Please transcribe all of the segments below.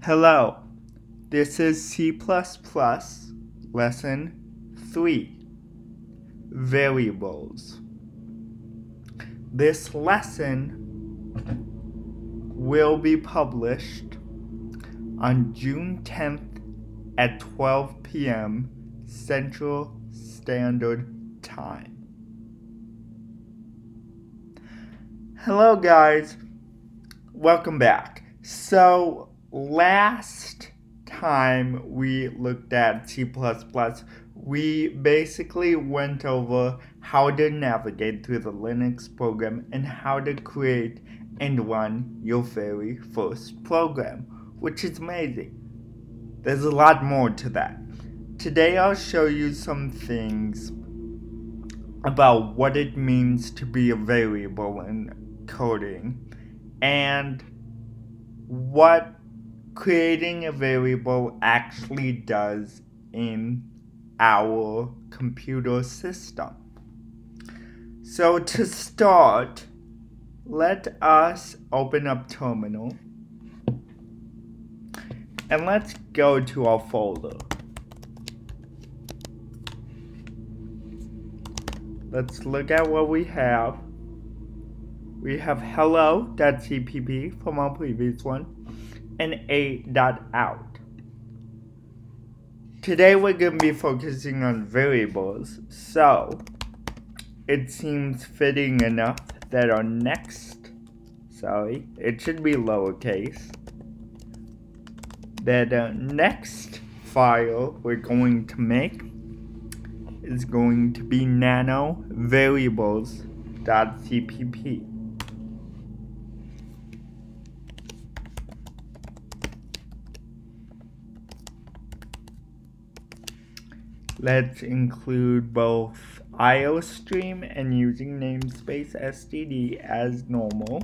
Hello, this is C++ Lesson 3, Variables. This lesson will be published on June 10th at 12 p.m. Central Standard Time. Hello guys, welcome back. So, last time we looked at C++, we basically went over how to navigate through the Linux program and how to create and run your very first program, which is amazing. There's a lot more to that. Today I'll show you some things about what it means to be a variable in coding and what creating a variable actually does in our computer system. So to start, let us open up Terminal and let's go to our folder. Let's look at what we have. We have hello.cpp from our previous one and a.out. Today we're going to be focusing on variables, so it seems fitting enough that our it should be lowercase, that our next file we're going to make is going to be Nano Variables Dot Cpp. Let's include both IOStream and using namespace std as normal.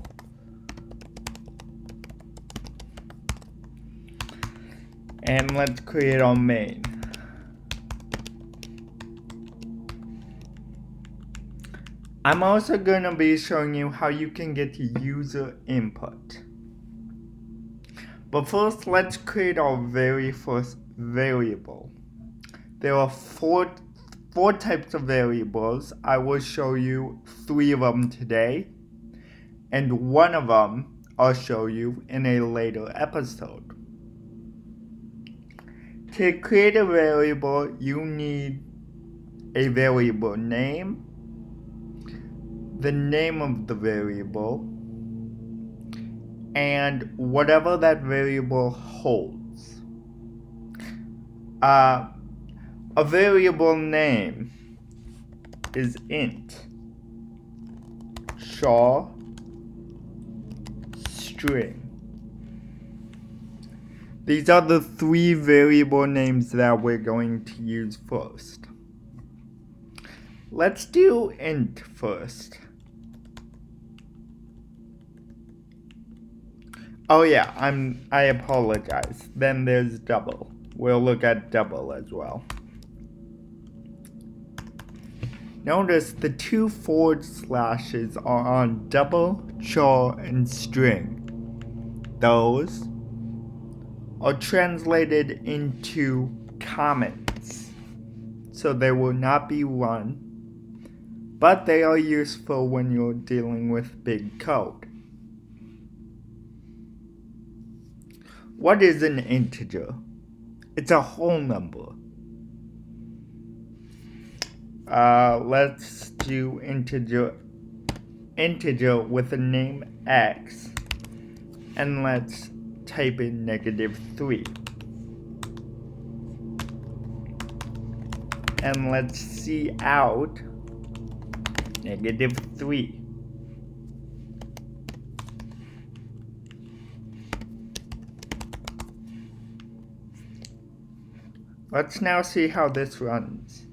And let's create our main. I'm also going to be showing you how you can get user input. But first, let's create our very first variable. There are four types of variables. I will show you 3 of them today, and one of them I'll show you in a later episode. To create a variable, you need a variable name, the name of the variable, and whatever that variable holds. A variable name is int, char, string. These are the 3 variable names that we're going to use first. Let's do int first. Oh yeah, I apologize. Then there's double. We'll look at double as well. Notice the 2 // are on double, char, and string. Those are translated into comments, so they will not be run, but they are useful when you're dealing with big code. What is an integer? It's a whole number. Let's do integer with a name x, and let's type in -3. And let's see out -3. Let's now see how this runs.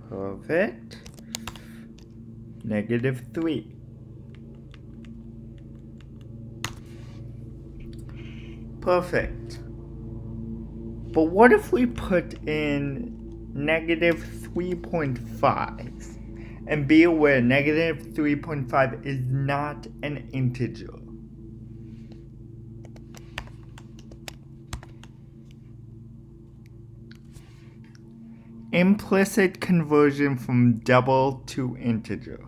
Perfect. -3. Perfect. But what if we put in -3.5 And be aware, negative 3.5 is not an integer. Implicit conversion from double to integer.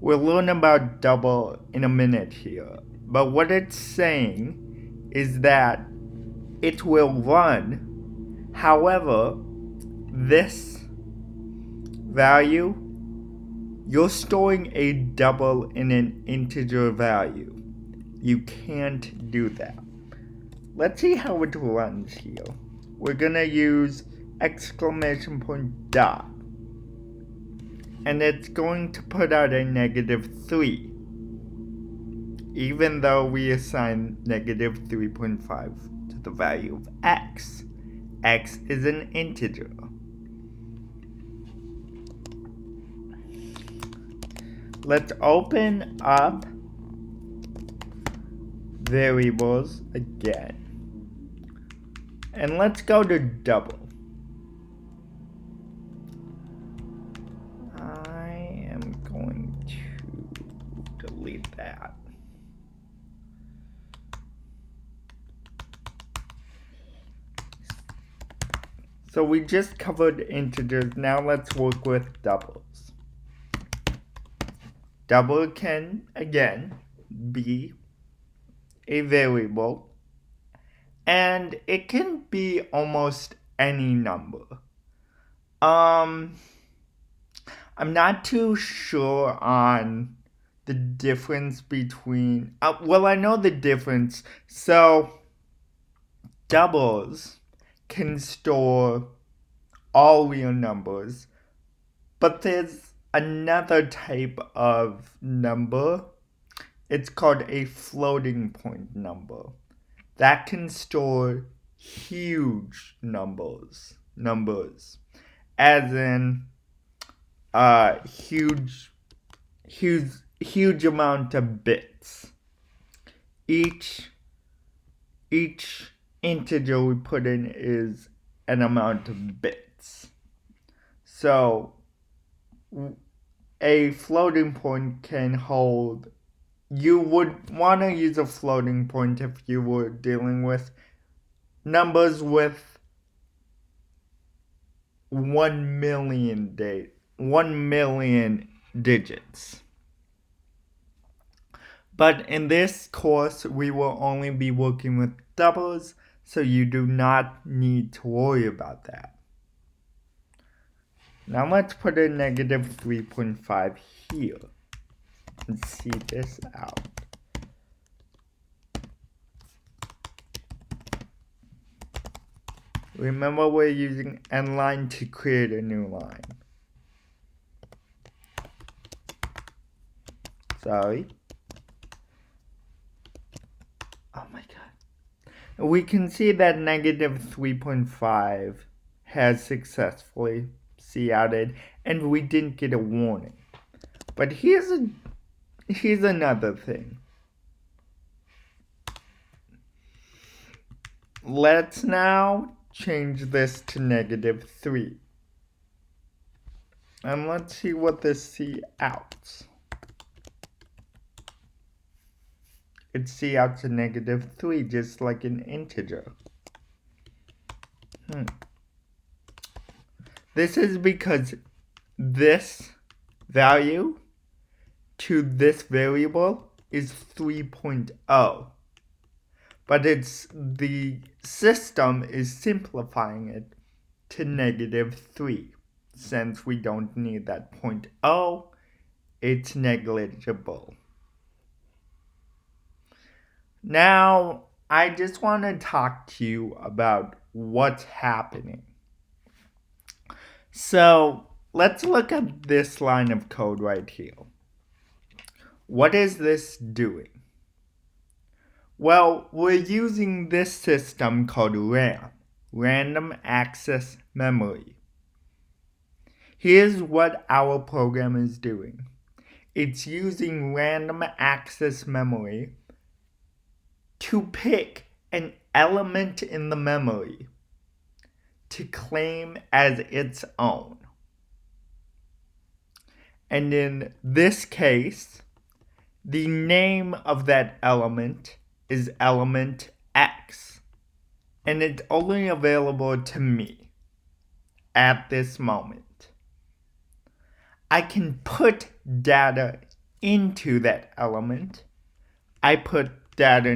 We'll learn about double in a minute here, but what it's saying is that it will run. However, this value, you're storing a double in an integer value. You can't do that. Let's see how it runs here. We're gonna use exclamation point dot, and it's going to put out a negative 3, even though we assign negative 3.5 to the value of x. X is an integer. Let's open up variables again. And let's go to double. I am going to delete that. So we just covered integers. Now let's work with doubles. Double can, again, be a variable, and it can be almost any number. I'm not too sure on the difference between, well, I know the difference. So doubles can store all real numbers, but there's another type of number. It's called a floating point number that can store huge numbers, as in huge amount of bits. Each integer we put in is an amount of bits. So a floating point can hold, you would want to use a floating point if you were dealing with numbers with 1 million digits. But in this course, we will only be working with doubles, so you do not need to worry about that. Now let's put a negative 3.5 here and see this out. Remember, we're using nline to create a new line. Sorry. Oh my god. We can see that negative 3.5 has successfully couted, and we didn't get a warning. But here's another thing. Let's now change this to negative 3. And let's see what this couts. It couts a negative 3, just like an integer. This is because this value to this variable is 3.0. But the system is simplifying it to negative 3. Since we don't need that 0.0, it's negligible. Now, I just want to talk to you about what's happening. So, let's look at this line of code right here. What is this doing? Well, we're using this system called RAM, Random Access Memory. Here's what our program is doing. It's using random access memory to pick an element in the memory to claim as its own. And in this case, the name of that element is element X. And it's only available to me at this moment. I can put data into that element. I put data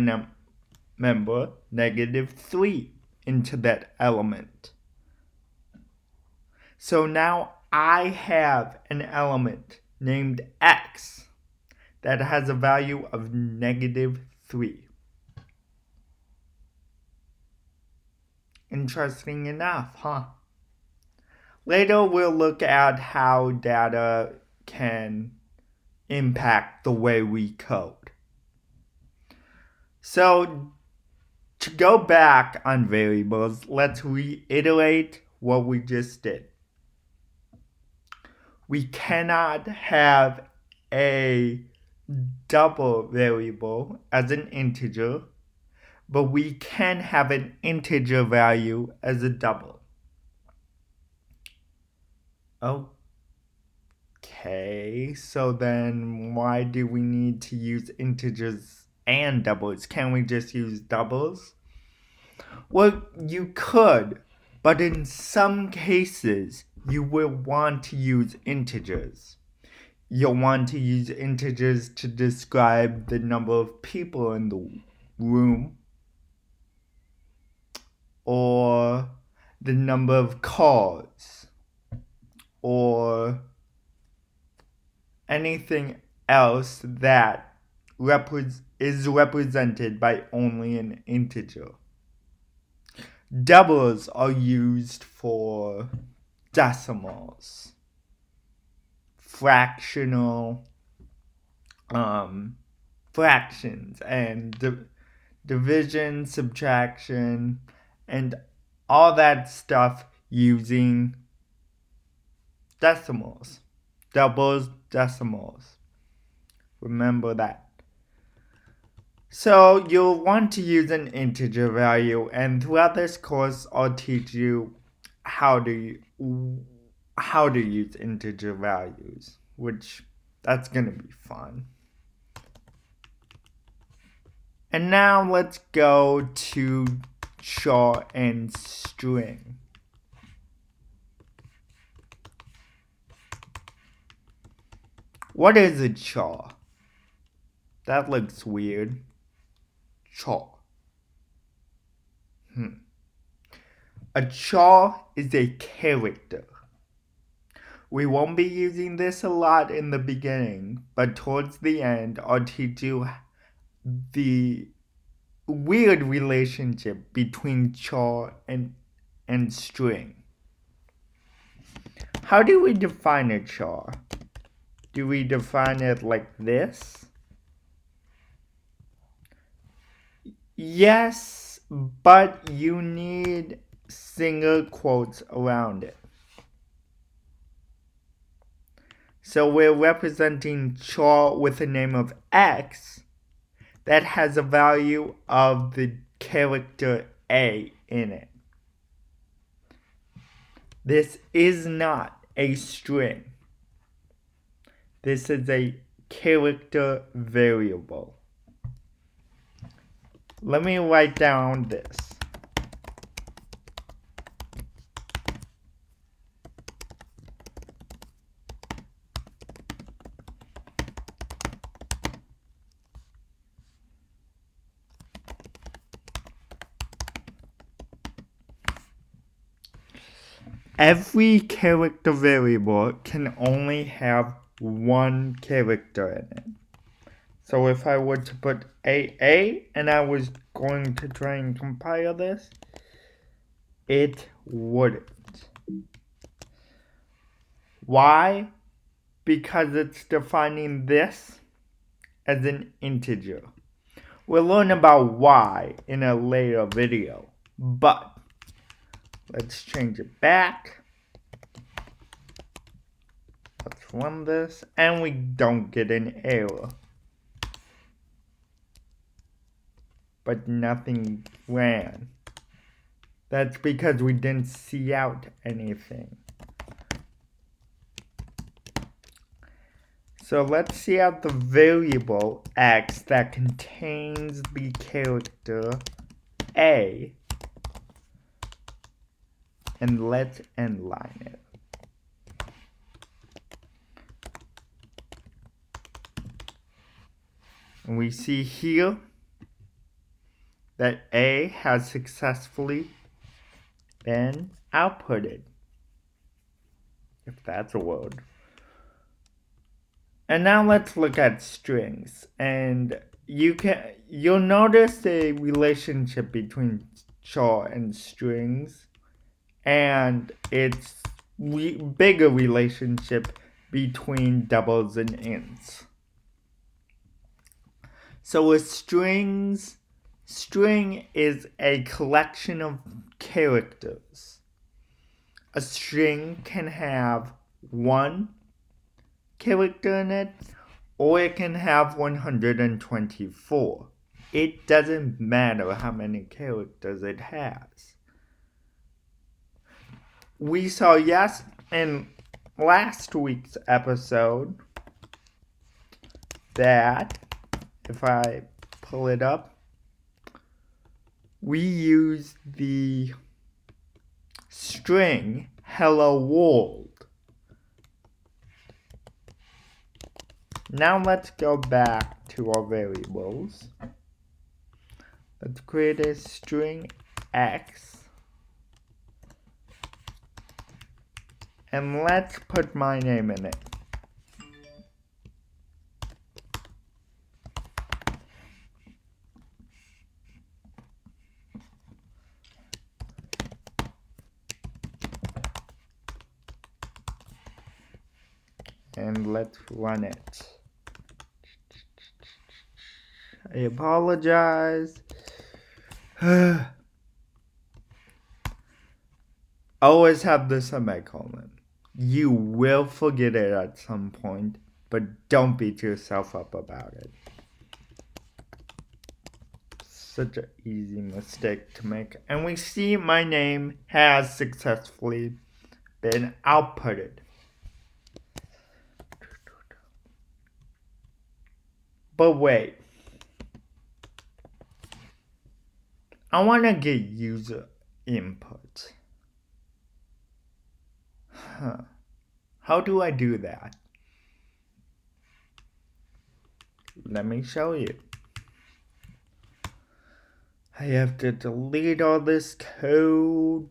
number -3 into that element. So now I have an element named X that has a value of -3. Interesting enough, huh? Later we'll look at how data can impact the way we code. So to go back on variables, let's reiterate what we just did. We cannot have a double variable as an integer, but we can have an integer value as a double. Okay, so then why do we need to use integers and doubles? Can't we just use doubles? Well, you could, but in some cases, you will want to use integers. You'll want to use integers to describe the number of people in the room, or the number of cars, or anything else that is represented by only an integer. Doubles are used for decimals, fractional fractions, and division, subtraction, and all that stuff using decimals. Doubles, decimals. Remember that. So you'll want to use an integer value, and throughout this course I'll teach you how to use integer values, which that's gonna be fun. And now let's go to char and string. What is a char? That looks weird. Char. A char is a character. We won't be using this a lot in the beginning, but towards the end I'll teach you the weird relationship between char and string. How do we define a char? Do we define it like this? Yes, but you need single quotes around it. So we're representing char with a name of X that has a value of the character A in it. This is not a string. This is a character variable. Let me write down this. Every character variable can only have one character in it. So if I were to put AA and I was going to try and compile this, it wouldn't. Why? Because it's defining this as an integer. We'll learn about why in a later video, but let's change it back. Let's run this, and we don't get an error. But nothing ran. That's because we didn't see out anything. So let's see out the variable x that contains the character a, and let's endline it. And we see here that a has successfully been outputted, if that's a word. And now let's look at strings, and you'll notice a relationship between char and strings, and it's bigger relationship between doubles and ints. So a string is a collection of characters. A string can have one character in it, or it can have 124. It doesn't matter how many characters it has. We saw in last week's episode that, if I pull it up, we use the string hello world. Now let's go back to our variables. Let's create a string x, and let's put my name in it. And let's run it. I apologize. Always have the semicolon. You will forget it at some point, but don't beat yourself up about it. Such an easy mistake to make. And we see my name has successfully been outputted. But wait. I want to get user input. How do I do that? Let me show you. I have to delete all this code.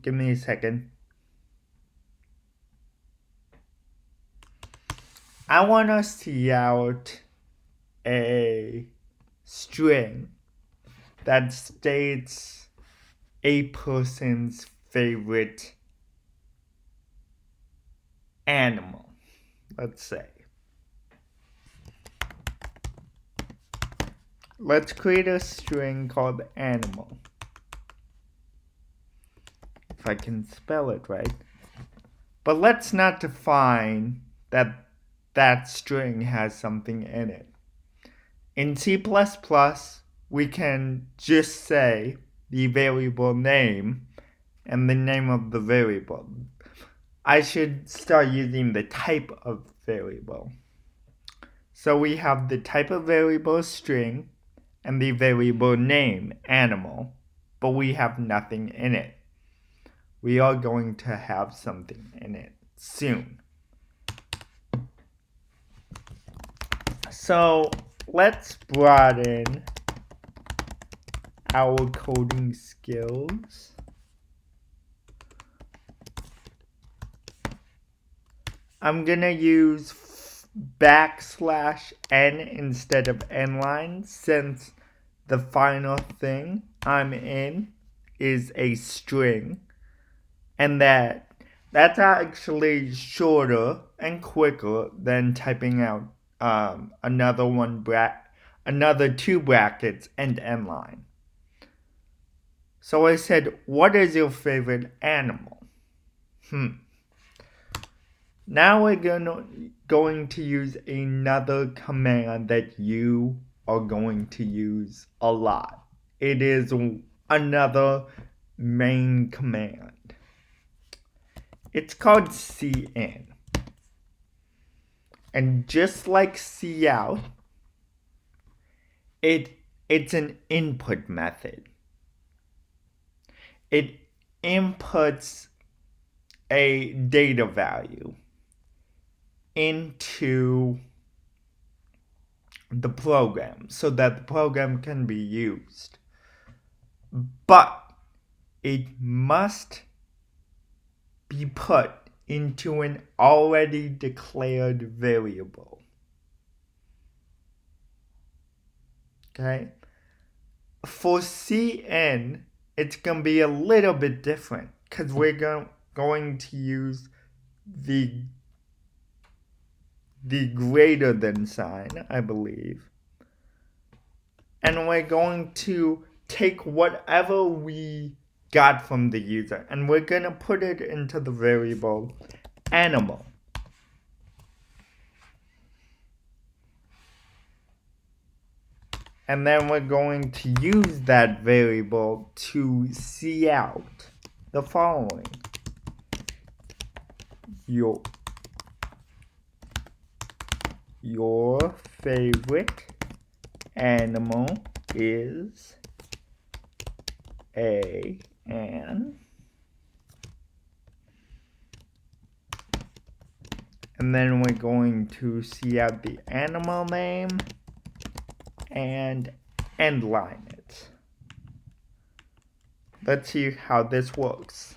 Give me a second. I want to see out a string that states a person's favorite animal, let's say. Let's create a string called animal. If I can spell it right. But let's not define that string has something in it. In C++, we can just say the variable name and the name of the variable. I should start using the type of variable. So we have the type of variable string and the variable name animal, but we have nothing in it. We are going to have something in it soon. So let's broaden our coding skills. I'm gonna use \n instead of nline, since the final thing I'm in is a string, and that's actually shorter and quicker than typing out another two brackets and nline. So I said, what is your favorite animal? Now we're going to use another command that you are going to use a lot. It is another main command. It's called cin. And just like cout, it's an input method. It inputs a data value into the program so that the program can be used. But it must be put into an already declared variable. Okay? For Cn, it's going to be a little bit different because we're going to use the greater than sign, I believe. And we're going to take whatever we got from the user and we're going to put it into the variable animal. And then we're going to use that variable to cout the following. Your favorite animal is a an. And then we're going to cout the animal name and endline it. Let's see how this works.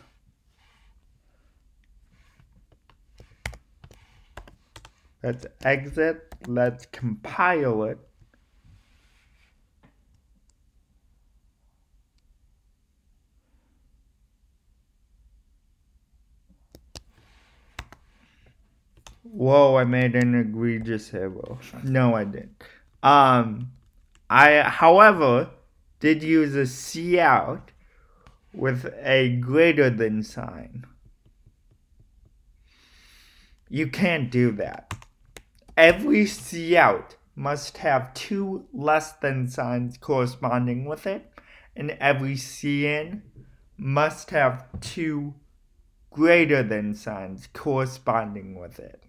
Let's exit. Let's compile it. Whoa, I made an egregious error. No, I didn't. I, however, did use a cout with a greater than sign. You can't do that. Every cout must have two less than signs corresponding with it, and every cin must have two greater than signs corresponding with it.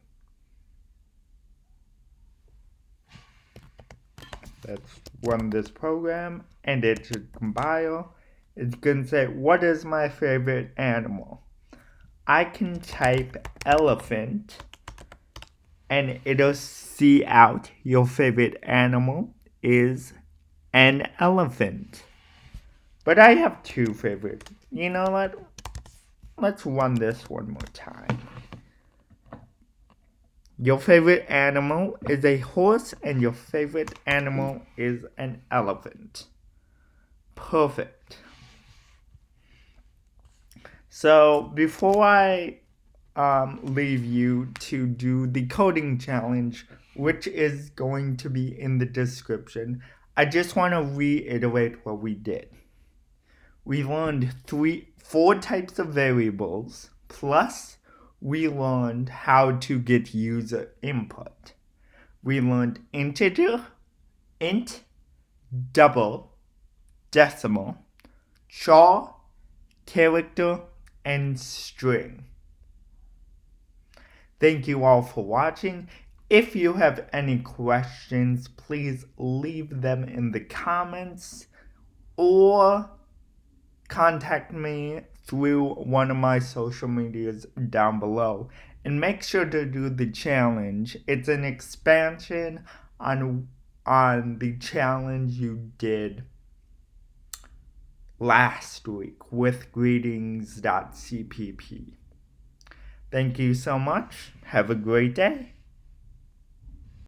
Let's run this program, and it should compile. It's going to say, what is my favorite animal? I can type elephant, and it'll cout your favorite animal is an elephant. But I have two favorites. You know what? Let's run this one more time. Your favorite animal is a horse, and your favorite animal is an elephant. Perfect. So before I leave you to do the coding challenge, which is going to be in the description, I just want to reiterate what we did. We learned 4 types of variables, plus we learned how to get user input. We learned integer, int, double, decimal, char, character, and string. Thank you all for watching. If you have any questions, please leave them in the comments or contact me through one of my social medias down below. And make sure to do the challenge. It's an expansion on the challenge you did last week with greeting.cpp. Thank you so much. Have a great day.